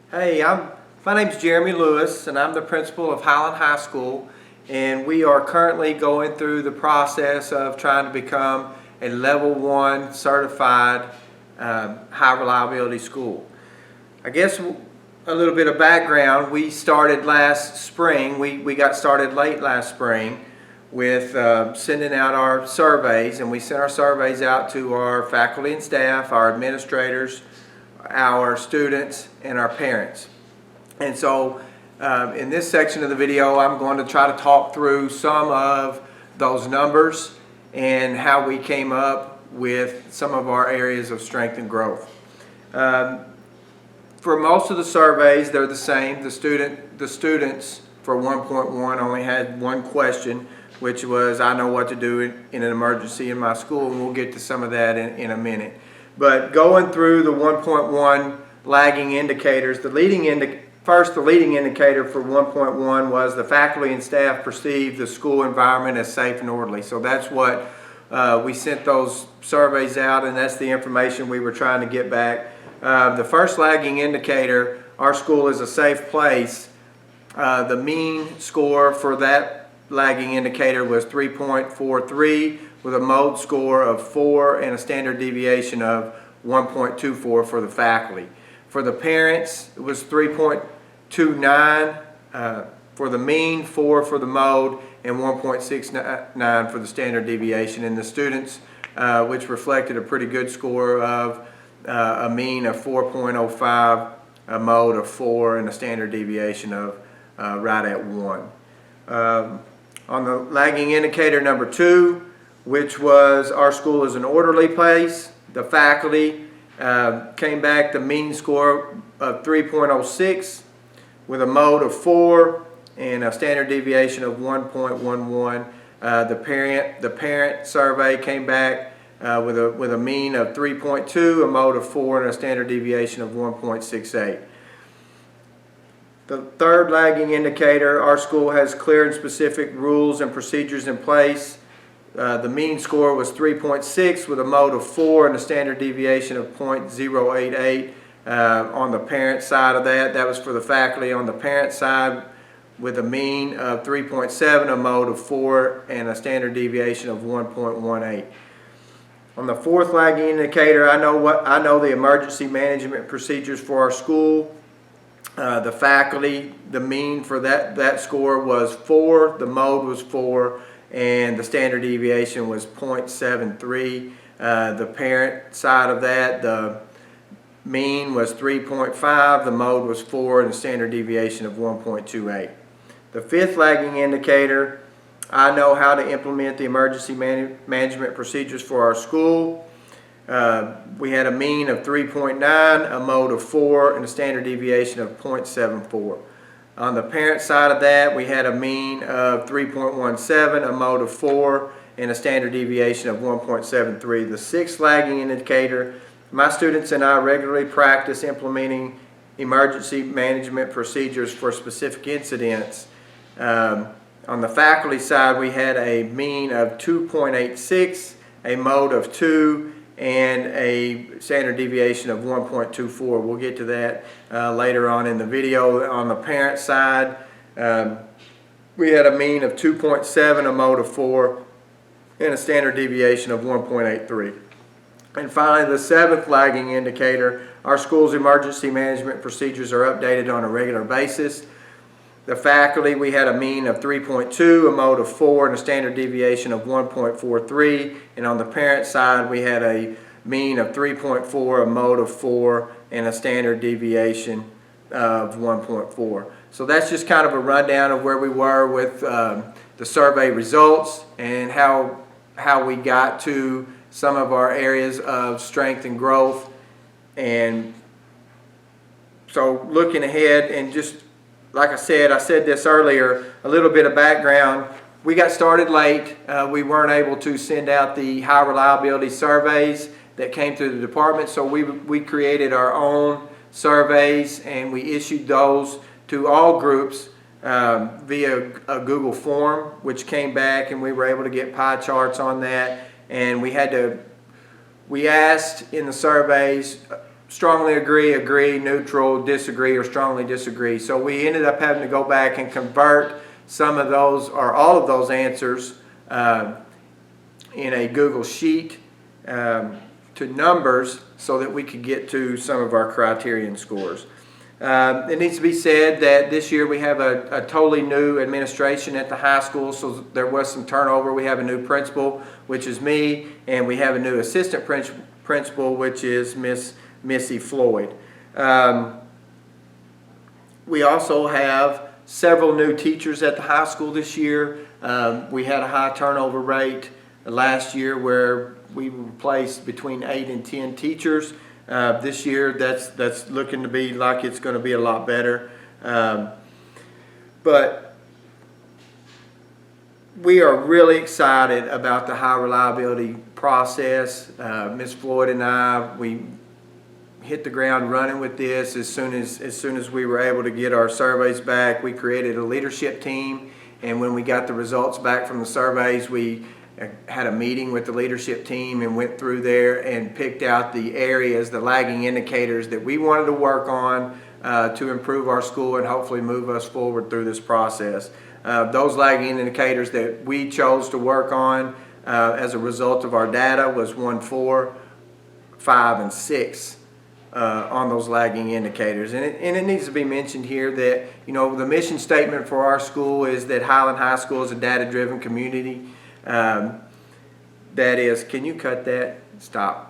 Hey, my name's Jeremy Lewis, and I'm the principal of Highland High School, and we are currently going through the process of trying to become a Level 1 certified high reliability school. I guess a little bit of background, we started last spring, we got started late last spring with sending out our surveys, and we sent our surveys out to our faculty and staff, our administrators, our students, and our parents. And so in this section of the video, I'm going to try to talk through some of those numbers and how we came up with some of our areas of strength and growth. For most of the surveys, they're the same. The students for 1.1 only had one question, which was, I know what to do in an emergency in my school, and we'll get to some of that in a minute. But going through the 1.1 lagging indicators, the leading indicator for 1.1 was the faculty and staff perceived the school environment as safe and orderly. So that's what we sent those surveys out, and that's the information we were trying to get back. The first lagging indicator, our school is a safe place. The mean score for that lagging indicator was 3.43 with a mode score of 4 and a standard deviation of 1.24 for the faculty. For the parents, it was 3.29 for the mean, 4 for the mode, and 1.69 for the standard deviation. And the students, which reflected a pretty good score of a mean of 4.05, a mode of 4, and a standard deviation of right at 1. On the lagging indicator number 2, which was our school is an orderly place, the faculty came back the mean score of 3.06 with a mode of 4 and a standard deviation of 1.11. The parent survey came back with a mean of 3.2, a mode of 4, and a standard deviation of 1.68. The third lagging indicator, our school has clear and specific rules and procedures in place. The mean score was 3.6 with a mode of 4 and a standard deviation of 0.088. On the parent side of that was for the faculty. On the parent side, with a mean of 3.7, a mode of 4, and a standard deviation of 1.18. On the fourth lagging indicator, I know the emergency management procedures for our school. The faculty, the mean for that score was 4, the mode was 4, and the standard deviation was 0.73. The parent side of that, the mean was 3.5, the mode was 4, and the standard deviation of 1.28. The fifth lagging indicator, I know how to implement the emergency management procedures for our school. We had a mean of 3.9, a mode of 4, and a standard deviation of 0.74. On the parent side of that, we had a mean of 3.17, a mode of 4, and a standard deviation of 1.73. The sixth lagging indicator, my students and I regularly practice implementing emergency management procedures for specific incidents. On the faculty side, we had a mean of 2.86, a mode of 2, and a standard deviation of 1.24. We'll get to that later on in the video. On the parent side, we had a mean of 2.7, a mode of 4, and a standard deviation of 1.83. And finally, the seventh lagging indicator, our school's emergency management procedures are updated on a regular basis. The faculty, we had a mean of 3.2, a mode of 4, and a standard deviation of 1.43. And on the parent side, we had a mean of 3.4, a mode of 4, and a standard deviation of 1.4. So that's just kind of a rundown of where we were with the survey results and how we got to some of our areas of strength and growth. And so looking ahead, and just like I said this earlier, a little bit of background. We got started late. We weren't able to send out the high reliability surveys that came through the department, so we created our own surveys, and we issued those to all groups via a Google form, which came back, and we were able to get pie charts on that. And we asked in the surveys strongly agree, agree, neutral, disagree, or strongly disagree. So we ended up having to go back and convert some of those or all of those answers in a Google Sheet to numbers so that we could get to some of our criterion scores. It needs to be said that this year we have a totally new administration at the high school, so there was some turnover. We have a new principal, which is me, and we have a new assistant principal, which is Miss Missy Floyd. We also have several new teachers at the high school this year. We had a high turnover rate last year where we replaced between 8 and 10 teachers. This year that's looking to be like it's going to be a lot better. But we are really excited about the high reliability process. Ms. Floyd and I, we hit the ground running with this as soon as we were able to get our surveys back. We created a leadership team, and when we got the results back from the surveys, we had a meeting with the leadership team and went through there and picked out the areas, the lagging indicators that we wanted to work on to improve our school and hopefully move us forward through this process. Those lagging indicators that we chose to work on as a result of our data was 1, 4, 5, and 6 on those lagging indicators. And it needs to be mentioned here that, you know, the mission statement for our school is that Highland High School is a data-driven community. That is, can you cut that? Stop.